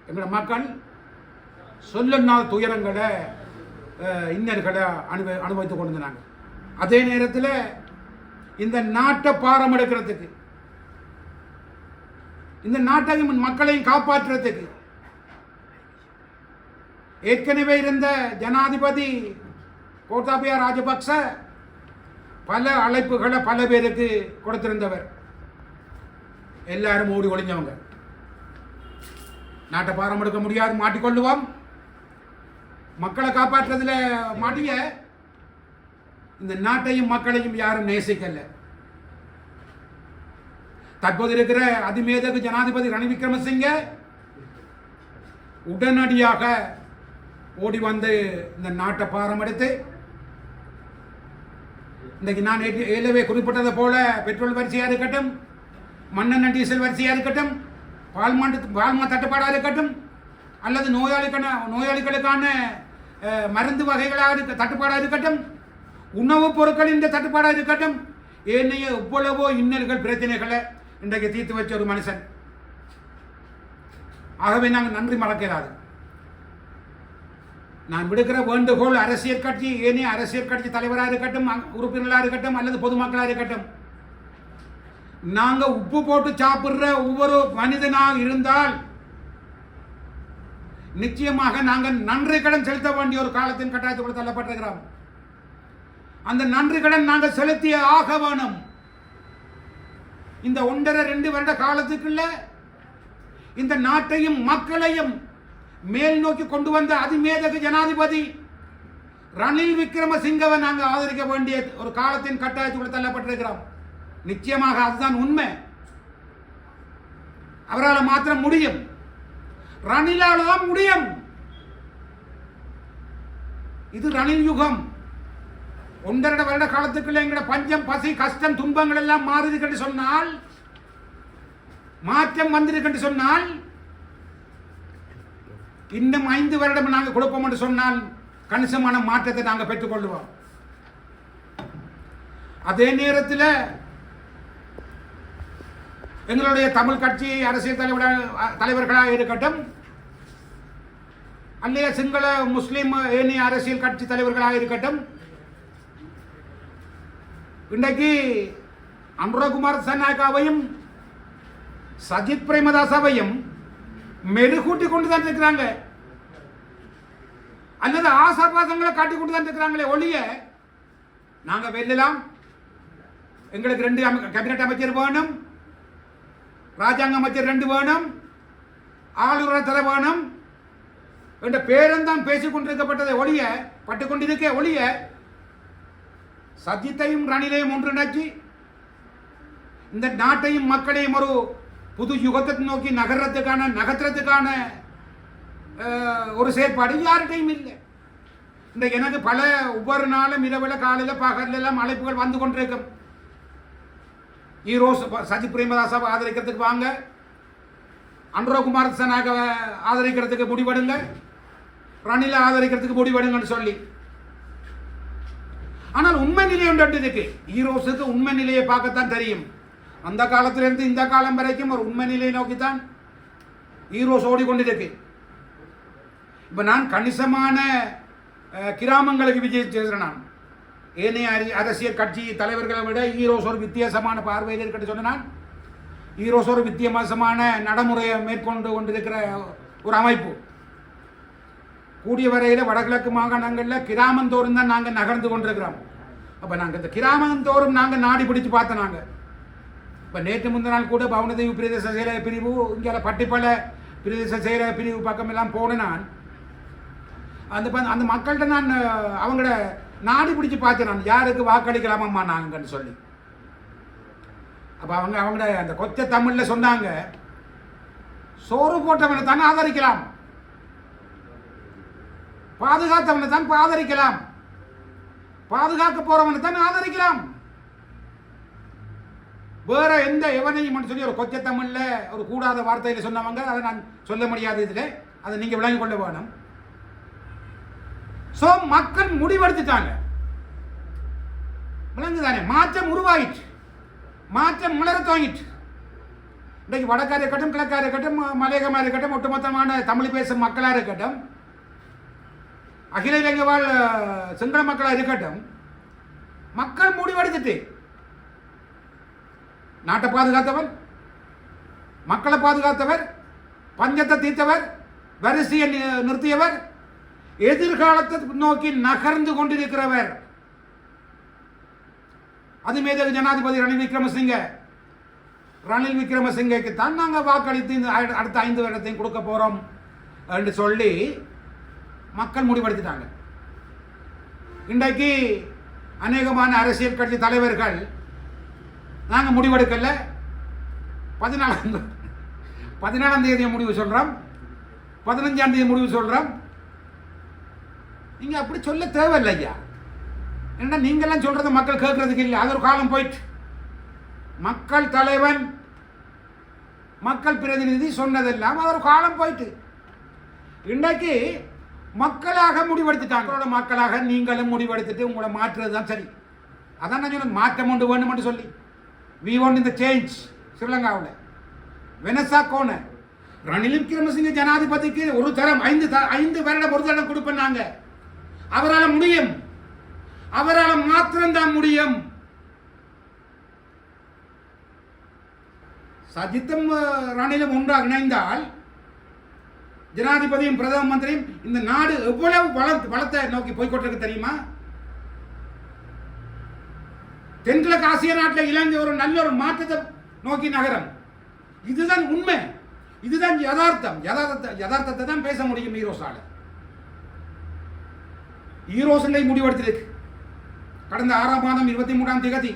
எங்களோட மக்கள் சொல்லனாத துயரங்களை இன்னல்களை அனுபவித்துக் கொண்டிருந்தாங்க. அதே நேரத்தில் இந்த நாட்டை பாரம் எடுக்கிறதுக்கு, இந்த நாட்டையும் மக்களையும் காப்பாற்றுறதுக்கு ஏற்கனவே இருந்த ஜனாதிபதி கோட்டாபய ராஜபக்ச பல அழைப்புகளை பல பேருக்கு கொடுத்திருந்தவர். எல்லாரும் ஓடி ஒளிஞ்சவங்க. நாட்டை பாரம் எடுக்க முடியாது, மாட்டிக்கொள்ளுவோம். மக்களை காப்பாற்றுறதுல மாட்டிய இந்த நாட்டையும் மக்களையும் யாரும் நேசிக்கல. தற்போது இருக்கிற அதிமேதகு ஜனாதிபதி ரணில் விக்ரமசிங்க உடனடியாக ஓடி வந்து இந்த நாட்டை பாரம் எடுத்து, இன்றைக்கு நான் ஏற்கனவே குறிப்பிட்டதை போல பெட்ரோல் வரிசையாக இருக்கட்டும், மண்ணெண்ணெய் டீசல் வரிசையாக இருக்கட்டும், பால்மா தட்டுப்பாடாக இருக்கட்டும், அல்லது நோயாளிகளுக்கான மருந்து வகைகளாக தட்டுப்பாடாக இருக்கட்டும், உணவுப் பொருட்களின் தட்டுப்பாடாக இருக்கட்டும், ஏனைய எவ்வளவோ இன்னல்கள் பிரச்சனைகளை இன்றைக்கு தீர்த்து வச்ச ஒரு மனுஷன். ஆகவே நாங்கள் நன்றி மறக்கிறாது. நான் விடுக்கிற வேண்டுகோள், அரசியல் கட்சி, ஏனைய அரசியல் கட்சி தலைவராக இருக்கட்டும், உறுப்பினர்களாக இருக்கட்டும், அல்லது பொதுமக்களாக இருக்கட்டும், நாங்கள் உப்பு போட்டு சாப்பிடுற ஒவ்வொரு மனிதனாக இருந்தால் நிச்சயமாக நாங்கள் நன்றி கடன் செலுத்த வேண்டிய ஒரு காலத்தின் கட்டாயத்துக்குள் தள்ளப்பட்டிருக்கிறோம். அந்த நன்றி கடன் நாங்கள் செலுத்திய ஆக வேணும். இந்த 1.5-2 வருட காலத்துக்குள்ள இந்த நாட்டையும் மக்களையும் மேல் நோக்கி கொண்டு வந்த அதிமேதகு ஜனாதிபதி ரணில் விக்ரமசிங்கவை நாங்கள் ஆதரிக்க வேண்டிய ஒரு காலத்தின் கட்டாயத்துக்குள் தள்ளப்பட்டிருக்கிறோம். நிச்சயமாக அதுதான் உண்மை. அவரால் மாத்திரம் முடியும், ரணிலால் தான் முடியும். இது ரணில் யுகம். 1.5 வருட காலத்துக்குள்ள எங்களோட பஞ்சம், பசி, கஷ்டம், துன்பங்கள் எல்லாம் மாறுது என்று சொன்னால், மாற்றம் வந்திருக்கு என்று சொன்னால், இன்னும் 5 வருடம் நாங்கள் கொடுப்போம் என்று சொன்னால் கணிசமான மாற்றத்தை நாங்கள் பெற்றுக்கொள்வோம். அதே நேரத்தில் எங்களுடைய தமிழ் கட்சி அரசியல் தலைவர்களாக இருக்கட்டும், அல்லைய சிங்கள முஸ்லிம் ஏனைய அரசியல் கட்சி தலைவர்களாக இருக்கட்டும், இன்றைக்கு அனுரகுமார் சன்னாயக்காவையும் சஜித் பிரேமதாசாவையும் மெருகூட்டி கொண்டு தான் இருக்கிறாங்க, அல்லது ஆசாபாசங்களை காட்டி கொண்டு தான் இருக்கிறாங்களே ஒழிய, நாங்கள் வெல்லலாம், எங்களுக்கு 2 கேபினட் அமைச்சர் வேணும், ராஜாங்க அமைச்சர் 2 வேணும், ஆளுநர் தர வேணும் என்ற பேரந்தான் பேசிக் கொண்டிருக்கப்பட்டதை ஒழிய, பட்டுக்கொண்டிருக்க ஒழிய, சஜித்தையும் ரணிலையும் ஒன்றிணைச்சு இந்த நாட்டையும் மக்களையும் ஒரு புது யுகத்தை நோக்கி நகர்த்துறதுக்கான ஒரு செயற்பாடு யார்கிட்டையும் இல்லை. இந்த எனக்கு பல ஒவ்வொரு நாளும் இரவில் காலையில் பகலில் எல்லாம் அழைப்புகள் வந்து கொண்டிருக்கும். ஈரோஸ் சஜித் பிரேமதாசாவை ஆதரிக்கிறதுக்கு வாங்க, அனுரகுமார் சனாக ஆதரிக்கிறதுக்கு முடிவெடுங்க, ரணிலை ஆதரிக்கிறதுக்கு முடிவெடுங்கன்னு சொல்லி. ஆனால் உண்மை நிலை ஒன்று இருக்கு. ஈரோஸுக்கு உண்மை நிலையை பார்க்கத்தான் தெரியும். அந்த காலத்திலிருந்து இந்த காலம் வரைக்கும் ஒரு உண்மை நிலையை நோக்கித்தான் ஈரோஸ் ஓடிக்கொண்டிருக்கு. இப்போ நான் கணிசமான கிராமங்களுக்கு விஜயம் செய்கிறேன். நான் ஏனைய அரசியல் கட்சி தலைவர்களை விட ஈரோஸ் ஒரு வித்தியாசமான பார்வையில் இருக்கட்டும் சொன்னால், ஈரோஸ் ஒரு வித்தியாசமான நடைமுறையை மேற்கொண்டு கொண்டிருக்கிற ஒரு அமைப்பு. கூடிய வரையில் வடகிழக்கு மாகாணங்களில் கிராமந்தோறும் தான் நாங்கள் நகர்ந்து கொண்டிருக்கிறோம். அப்போ நாங்கள் இந்த கிராமந்தோறும் நாங்கள் நாடி பிடிச்சு பார்த்தோம். நாங்கள் இப்போ நேற்று முந்தின நாள் கூட பவனதேவி பிரதேச செயலக பிரிவு, இங்கே பட்டிப்பள பிரதேச செயலக பிரிவு பக்கம் எல்லாம் போனேன். நான் அந்த மக்கள்கிட்ட நான் அவங்கள நாடி பிடிச்சி பார்த்தேன். நான் யாருக்கு வாக்களிக்கலாமம்மா நாங்கன்னு சொல்லி. அப்போ அவங்கள அந்த கொச்ச தமிழில் சொன்னாங்க, சோறு போட்டவனை தானே ஆதரிக்கலாம், பாதுகாத்தவனை தான் ஆதரிக்கலாம், பாதுகாக்க போறவனை தான் ஆதரிக்கலாம், வேற எந்த எவனையும் சொல்லி ஒரு கொச்ச தமிழ்ல ஒரு கூடாத வார்த்தையில சொன்னவங்க. அதை நான் சொல்ல முடியாது இதில், அதை நீங்க விளங்கிக் கொள்ள வேணும். சோ மக்கள் முடிவெடுத்துட்டாங்க, விளங்குதானே? மாற்றம் உருவாயிற்று, மாற்றம் மலர துவங்கிட்டு. இன்றைக்கு வடக்காக இருக்கட்டும், கிழக்காக இருக்கட்டும், மலையகமாக இருக்கட்டும், ஒட்டுமொத்தமான தமிழ் பேசும் மக்களாக இருக்கட்டும், அகில இலங்கை வாழ் சிங்கள மக்களாக இருக்கட்டும், மக்கள் முடிவெடுத்துட்டு நாட்டை பாதுகாத்தவர், மக்களை பாதுகாத்தவர், பஞ்சத்தை தீர்த்தவர், வரிசையை நிறுத்தியவர், எதிர்காலத்தை நோக்கி நகர்ந்து கொண்டிருக்கிறவர் அதிமேதகு ஜனாதிபதி ரணில் விக்ரமசிங்கைக்கு தான் நாங்கள் வாக்களித்து இந்த அடுத்த 5 வருடத்தையும் கொடுக்க போறோம் என்று சொல்லி மக்கள் முடிவெடுத்துட்டாங்க. இன்றைக்கு அநேகமான அரசியல் கட்சி தலைவர்கள் நாங்கள் முடிவெடுக்கல, 14ஆம் தேதி முடிவு சொல்றோம், 15ஆம் தேதி முடிவு சொல்றோம். நீங்க அப்படி சொல்ல தேவையில்லை ஐயா. ஏன்னா நீங்கெல்லாம் சொல்றது மக்கள் கேட்கறதுக்கு இல்லை. அது ஒரு காலம் போயிட்டு மக்கள் தலைவன், மக்கள் பிரதிநிதி சொன்னதெல்லாம் அது ஒரு காலம் போயிட்டு இன்றைக்கு மக்களாக முடிவெடுத்துட்டாங்க. மக்களாக நீங்களும் முடிவெடுத்துட்டு உங்களை மாற்றுறது தான் சரி. அதான் நான் சொன்ன மாற்றம் ஒன்று வேணும் என்று சொல்லி வி வாண்ட் இந்த சேஞ்ச். ஸ்ரீலங்காவில் வெனசா கோன ரணில் விக்ரமசிங்க ஜனாதிபதிக்கு ஒரு தரம் 5 வருடம் ஒரு தரம் கொடுப்பேன்னாங்க. அவரால் முடியும், அவரால் மாத்திரம்தான் முடியும். சஜித்தும் ரணிலும் ஒன்றாக இணைந்தால் ஜனாதிபதியும் பிரதம மந்திரியும் இந்த நாடு எவ்வளவு வளத்தை நோக்கி போய்கொண்டிருக்கு தெரியுமா? தென்கிழக்கு ஆசிய நாட்டில் இலங்கை ஒரு நல்ல ஒரு மாற்றத்தை நோக்கி நகரம். இதுதான் உண்மை, இதுதான் யதார்த்தம். யதார்த்தத்தை தான் பேச முடியும். ஈரோசனை முடிவெடுத்திருக்கு. கடந்த 6ஆம் மாதம் 23ஆம் தேதி,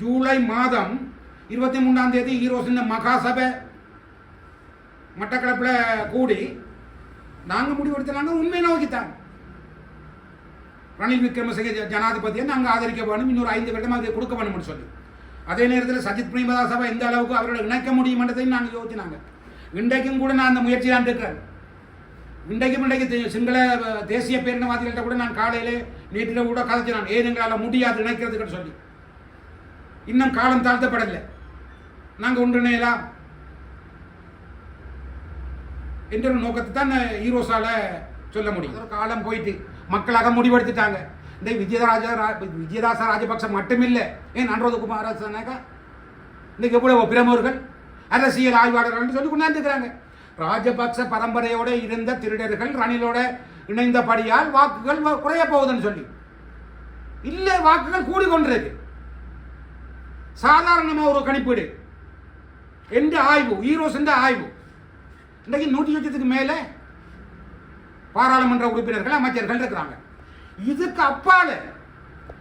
ஜூலை மாதம் 23ஆம் தேதி ஈரோசின் மகாசபை மட்டக்களப்பில் கூடி நாங்கள் முடிவெடுத்தாங்க. உண்மை நோக்கித்தான் ரணில் விக்ரமசிங்கே ஜனாதிபதியை நாங்கள் ஆதரிக்க வேணும், இன்னொரு 5 வருடம் அதை கொடுக்க வேணும்னு சொல்லி. அதே நேரத்தில் சஜித் பிரேமதாச சபை எந்த அளவுக்கு அவரோட இணைக்க முடியும் என்றதையும் நாங்கள் யோசிச்சினாங்க. இன்றைக்கும் கூட நான் அந்த முயற்சி தான் இருக்கிறேன். இன்றைக்கு சிங்கள தேசிய பேரினவாதிகள்கிட்ட கூட நான் காலையிலே நேற்றில கூட கதைச்சினான், ஏன் எங்களால் முடியாது இணைக்கிறதுக்குன்னு சொல்லி. இன்னும் காலம் தாழ்த்தப்படலை, நாங்கள் ஒன்றிணையலாம் என்ற ஒரு நோக்கத்தை தான் ஈரோசால சொல்ல முடியும். ஒரு காலம் போயிட்டு மக்களாக முடிவெடுத்துட்டாங்க. இந்த விஜயதாச ராஜபக்ச மட்டுமில்லை, ஏன் அனுரோதகுமார் இன்னைக்கு எவ்வளவு பிரமுகர்கள் அரசியல் ஆய்வாளர்கள் சொல்லி கொண்டாந்துருக்கிறாங்க. ராஜபக்ச பரம்பரையோட இருந்த திருடர்கள் ரணிலோட இணைந்தபடியால் வாக்குகள் குறைய போகுதுன்னு சொல்லி இல்லை, வாக்குகள் கூடிக்கொண்டிருக்கு. சாதாரணமாக ஒரு கணிப்பீடு எந்த ஆய்வு, ஈரோஸ் என்ற ஆய்வு, இன்றைக்கு 100,000க்கு மேலே பாராளுமன்ற உறுப்பினர்கள் அமைச்சர்கள் இருக்கிறாங்க. இதுக்கு அப்பால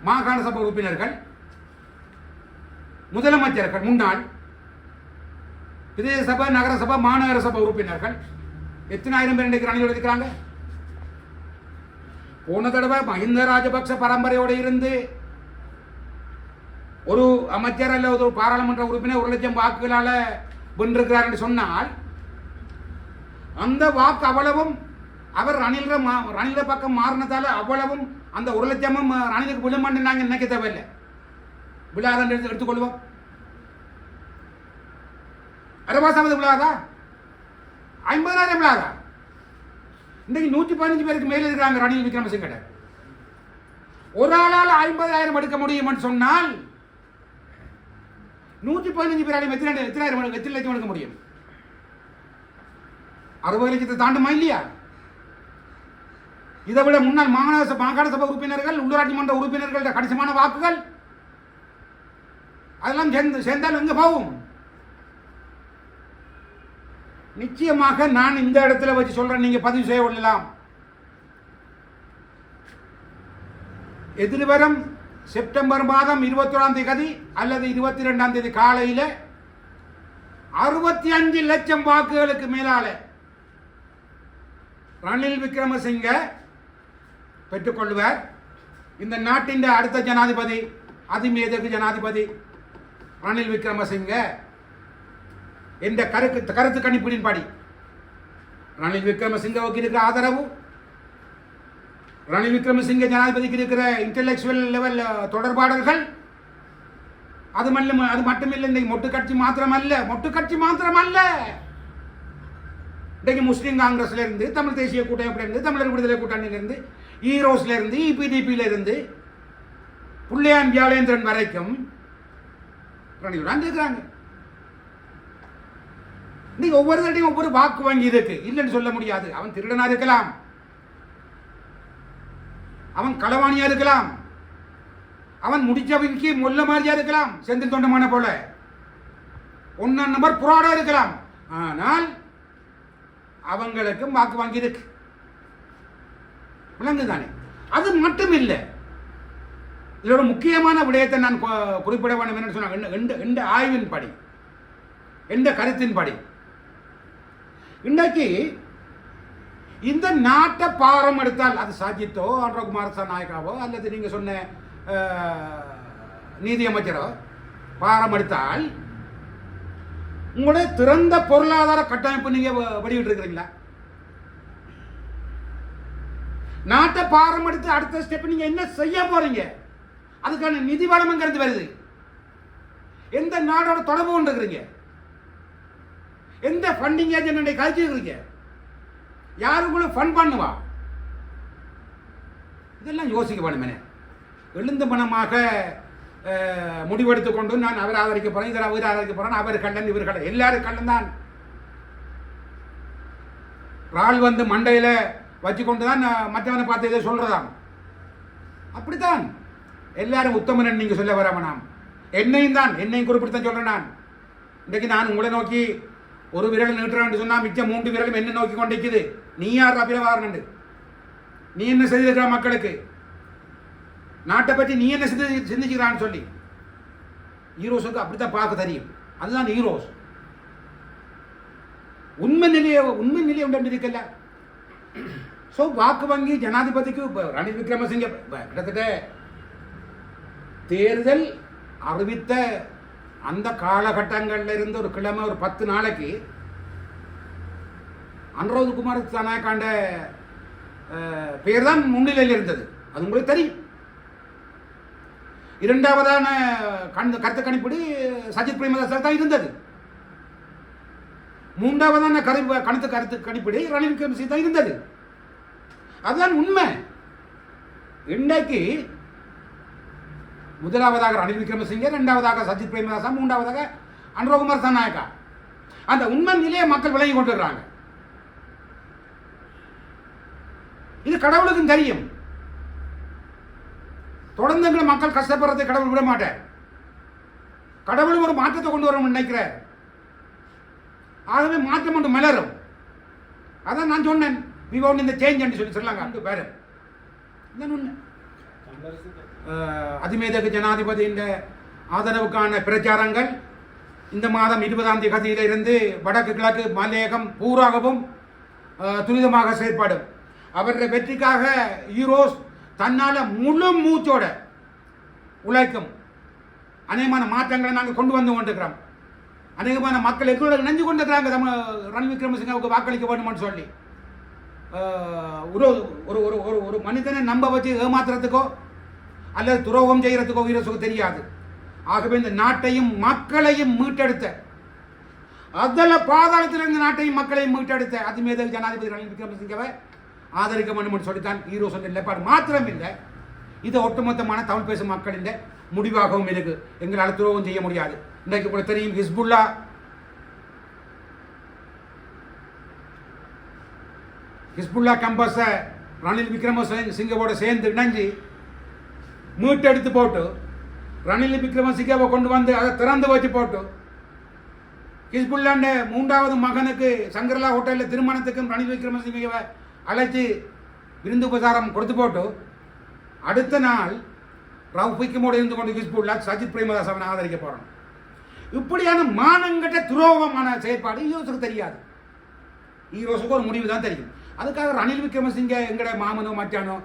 மாகாண சபை உறுப்பினர்கள், முதலமைச்சர்கள், முன்னாள் பிரதேச சபை, நகர சபை, மாநகர சபை உறுப்பினர்கள் எத்தனை ஆயிரம் பேர் இன்றைக்கு ரணில் இருக்கிறாங்க. போன தடவை மஹிந்த ராஜபக்ச பரம்பரையோடு இருந்து ஒரு அமைச்சர் அல்ல ஒரு பாராளுமன்ற உறுப்பினர் 1,00,000 வாக்குகளால் வென்றிருக்கிறார் என்று சொன்னால் அந்த வாக்கு அவ்வளவும் அவர் ரணில பக்கம் மாறினதால அவ்வளவும் அந்த 1,00,000 ரணிலுக்கு விழுமான்னு நாங்கள் நினைக்க தேவையில்லை. விழாதான் எடுத்துக்கொள்வோம். அரபாசாமது விழாதா, 50,000 விழாதா? இன்றைக்கு 115 பேருக்கு மேலே இருக்கிறாங்க ரணில் விக்ரமசிங்க. ஒரு ஆளால் 50,000 எடுக்க முடியும் சொன்னால் 115 பேராலையும் எத்தனை லட்சம் எடுக்க முடியும்? 60 லட்சத்தை தாண்டுமா இல்லையா? இதை விட முன்னாள் மாகாண சபை உறுப்பினர்கள், உள்ளூராட்சி மன்ற உறுப்பினர்கள் கணிசமான வாக்குகள் அதெல்லாம் சேர்ந்தால் எங்க போகும்? நிச்சயமாக நான் இந்த இடத்துல வச்சு சொல்றேன், நீங்க பதிவு செய்ய கொள்ளலாம். எதிர்வரும் செப்டம்பர் மாதம் 21ஆம் தேதி அல்லது 22ஆம் தேதி காலையில் 65 லட்சம் வாக்குகளுக்கு மேலால ரணில் விக்ரமசிங்க பெற்றுக்கொள்வார். இந்த நாட்டின் அடுத்த ஜனாதிபதி, அதிமேதகு ஜனாதிபதி ரணில் விக்ரமசிங்க என்ற கருத்து கணிப்பின்படி ரணில் விக்ரமசிங்கவுக்கு இருக்கிற ஆதரவு, ரணில் விக்ரமசிங்க ஜனாதிபதிக்கு இருக்கிற இன்டெலெக்சுவல் லெவல் தொடர்பாளர்கள், அது மட்டுமில்லை, இன்னைக்கு மொட்டு கட்சி மாத்திரமல்ல, இன்றைக்கு முஸ்லீம் காங்கிரஸ்ல இருந்து, தமிழ் தேசிய கூட்டமைப்புல இருந்து, தமிழர் விடுதலை கூட்டணியில இருந்து, ஈரோஸ்ல இருந்து, இபிடிபியில இருந்து, புள்ளையான் வியாழேந்திரன் வரைக்கும் இருக்கிறாங்க. இன்னைக்கு ஒவ்வொரு தடையும் ஒவ்வொரு வாக்கு வங்கி இருக்கு, இல்லைன்னு சொல்ல முடியாது. அவன் திருடனா இருக்கலாம், அவன் களவாணியா இருக்கலாம், அவன் முடிச்சவனுக்கு மொல்ல மாதிரியா இருக்கலாம், செந்தில் தொண்டமான போல 1 நம்பர் புறாடா இருக்கலாம். ஆனால் அவங்களுக்கும் வாக்கு வாங்கி இருக்கு, விளங்குதானே? அது மட்டும் இல்லை, இதோட முக்கியமான விடயத்தை நான் குறிப்பிட வேண்டும் என்று சொன்னாங்க. எந்த ஆய்வின் படி, எந்த கருத்தின் படி, இன்றைக்கு இந்த நாட்டை பாரம் எடுத்தால், அது சஜித்தோ அன்றகுமார் நாயக்காவோ அல்லது நீங்க சொன்ன நீதி அமைச்சரோ பாரம் எடுத்தால், உங்களுடைய திறந்த பொருளாதார கட்டமைப்பு நீங்க வெளியிட்டு இருக்கிறீங்களா? நாட்டை பாரம் எடுத்து அடுத்த ஸ்டெப் நீங்க என்ன செய்ய போறீங்க? அதுக்கான நிதி வளம் எங்கிருந்து வருது? எந்த நாடோட தொடர்பு கொண்டு இருக்கிறீங்க? எந்த ஃபண்டிங் ஏஜென்ட் கழிச்சு இருக்கிறீங்க? யாருக்குள்ள ஃபண்ட் பண்ணுவா? இதெல்லாம் யோசிக்க வேணுமே. எழுந்த மனமாக முடிவெடுத்து கொண்டு நான் அவர் ஆதரிக்க போறேன், இதில் அவர் ஆதரிக்க போறேன், அவர் கண்டன் இவர் கண்டன், எல்லாரும் கண்டன் தான். ரால் வந்து மண்டையில வச்சு கொண்டு தான் மற்றவனை பார்த்து இதை சொல்றதாம். அப்படித்தான் எல்லாரும் உத்தமன் நீங்க சொல்ல வர வேணாம். என்னையும் குறிப்பிட்டு தான் சொல்றேன். நான் இன்றைக்கு நான் உங்களை நோக்கி ஒரு விரல் நீட்டுறான்னு சொன்னா மிச்சம் 3 விரலும் என்ன நோக்கி கொண்டிருக்குது. நீ யார் அபிரவாரன்? நீ என்ன செய்திருக்கிற மக்களுக்கு? நாட்டை பற்றி நீ என்ன சிந்திக்கிறான்னு சொல்லி ஈரோஸுக்கு அப்படித்தான் பார்க்க தெரியும். அதுதான் ஈரோஸ். உண்மை நிலையை உண்டு இருக்கல. ஸோ வாக்கு வங்கி ஜனாதிபதிக்கு ரணில் விக்ரமசிங்க கிட்டத்தட்ட தேர்தல் அறிவித்த அந்த காலகட்டங்களில் இருந்து ஒரு கிழமை ஒரு 10 நாளைக்கு அனுரோத்குமார் தனாக்காண்ட பேர் தான் முன்னிலையில் இருந்தது. அது உங்களுக்கு தெரியும். 2வதான கருத்து கணிப்படி சஜித் பிரேமதாச தான் இருந்தது. 3வதான கருத்து கணிப்படி ரணில் விக்ரமசிங்க தான் இருந்தது. அதுதான் உண்மை. இன்றைக்கு முதலாவதாக ரணில் விக்ரமசிங்கே, 2வதாக சஜித் பிரேமதாசா, 3வதாக அனுரோகுமார் தனாயக்கா. அந்த உண்மை நிலையை மக்கள் விளங்கி கொண்டிருக்கிறாங்க. இது கடவுளுக்கும் தெரியும். தொடர்ந்து மக்கள் கஷ்டப்படுறதை கடவுள் விட மாட்டார். கடவுள் ஒரு மாற்றத்தை கொண்டு வரும் நினைக்கிறார். ஆகவே மாற்றம் ஒன்று மலரும். அதான் நான் சொன்னேன், we want in the change என்று சொல்லி சொல்லாங்க. அங்கு பேரு அதிமேதக ஜனாதிபதியின் ஆதரவுக்கான பிரச்சாரங்கள் இந்த மாதம் 20ஆம் தேதியிலிருந்து வடக்கு கிழக்கு மலையகம் பூராகவும் துரிதமாக செயற்படும். அவருடைய வெற்றிக்காக ஈரோஸ் தன்னால முழு மூச்சோட உழைக்கும். அநேகமான மாற்றங்களை நாங்கள் கொண்டு வந்து கொண்டிருக்கிறோம். அநேகமான மக்கள் எங்களோட நினைஞ்சு கொண்டிருக்கிறாங்க ரணில் விக்ரமசிங்காவுக்கு வாக்களிக்க வேண்டும்னு சொல்லி. ஒரு ஒரு ஒரு ஒரு மனிதனை நம்ப வச்சு ஏமாத்துறதுக்கோ அல்லது துரோகம் செய்யறதுக்கோ வீரசுக்கு தெரியாது. ஆகவே இந்த நாட்டையும் மக்களையும் மீட்டெடுத்த, அதல பாதாளத்திலிருந்து நாட்டையும் மக்களையும் மீட்டெடுத்த அதிமேதக ஜனாதிபதி ரணில் விக்ரமசிங்கவை ஆதரிக்க வேண்டும் என்று சொல்லித்தான் ஈரோஸ் என்ற நிலைப்பாடு மாத்திரம் இல்லை, இது ஒட்டுமொத்தமான தமிழ் பேசும் மக்களின் முடிவாகவும் இருக்கு. எங்களால் துரோகம் செய்ய முடியாது. இன்றைக்கு கூட தெரியும், ஹிஸ்புல்லா கேம்பஸை ரணில் விக்ரமசிங்கவோட சேர்ந்து இணைஞ்சு மீட்டெடுத்து போட்டு ரணில் விக்ரமசிங்கவை கொண்டு வந்து அதை திறந்து வச்சு போட்டு ஹிஸ்புல்லாண்ட 3வது மகனுக்கு சங்கர்லா ஹோட்டலில் திருமணத்துக்கும் ரணில் விக்ரமசிங்கவை அழைச்சி விருந்து உபசாரம் கொடுத்து போட்டு அடுத்த நாள் ரவுபிக்குமோடு இருந்து கொண்டு ஹிஸ்புல்லா சஜித் பிரேமதாசவனை ஆதரிக்க போறோம். இப்படியான மானங்கட்ட துரோகமான செயற்பாடு ஈரோஸுக்கு தெரியாது. ஈரோஸுக்கு ஒரு முடிவு தான் தெரியும். அதுக்காக ரணில் விக்ரமசிங்க எங்கட மாமனோ மச்சானோ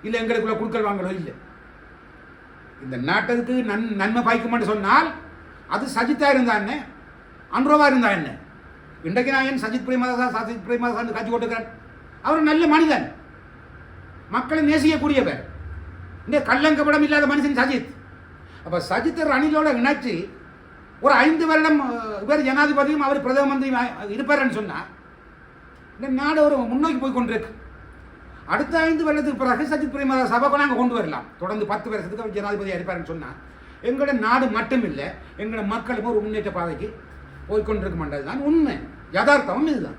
இல்லை எங்களுக்குள்ள குழுக்கள் வாங்கலோ இல்லை. இந்த நாட்டுக்கு நன்மை பாய்க்கும்னு சொன்னால் அது சஜித்தா இருந்தா என்ன, அனுரோவா இருந்தா என்ன? இன்றைக்கு நான் ஏன் சஜித் பிரேமதாசா காட்சி போட்டுக்கிறேன். அவர் நல்ல மனிதன், மக்களை நேசிக்கக்கூடியவர், இந்த கள்ளங்கப்படம் இல்லாத மனுஷன் சஜித். அப்போ சஜித் ரணிலோட இணைச்சு ஒரு 5 வருடம் இவர் ஜனாதிபதியும் அவர் பிரதம மந்திரியும் இருப்பாருன்னு சொன்னால் இந்த நாடு ஒரு முன்னோக்கி போய் கொண்டிருக்கு. அடுத்த 5 வருடத்துக்கு பிறகு சஜித் பிரேமதாச சபைக்கு நாங்கள் கொண்டு வரலாம். தொடர்ந்து 10 வருஷத்துக்கு அவர் ஜனாதிபதியாக இருப்பாருன்னு சொன்னால் எங்களோட நாடு மட்டும் இல்லை, எங்களோட மக்களும் ஒரு முன்னேற்ற பாதைக்கு போய்கொண்டிருக்க மாட்டது தான் உண்மை, யதார்த்தமும் இதுதான்.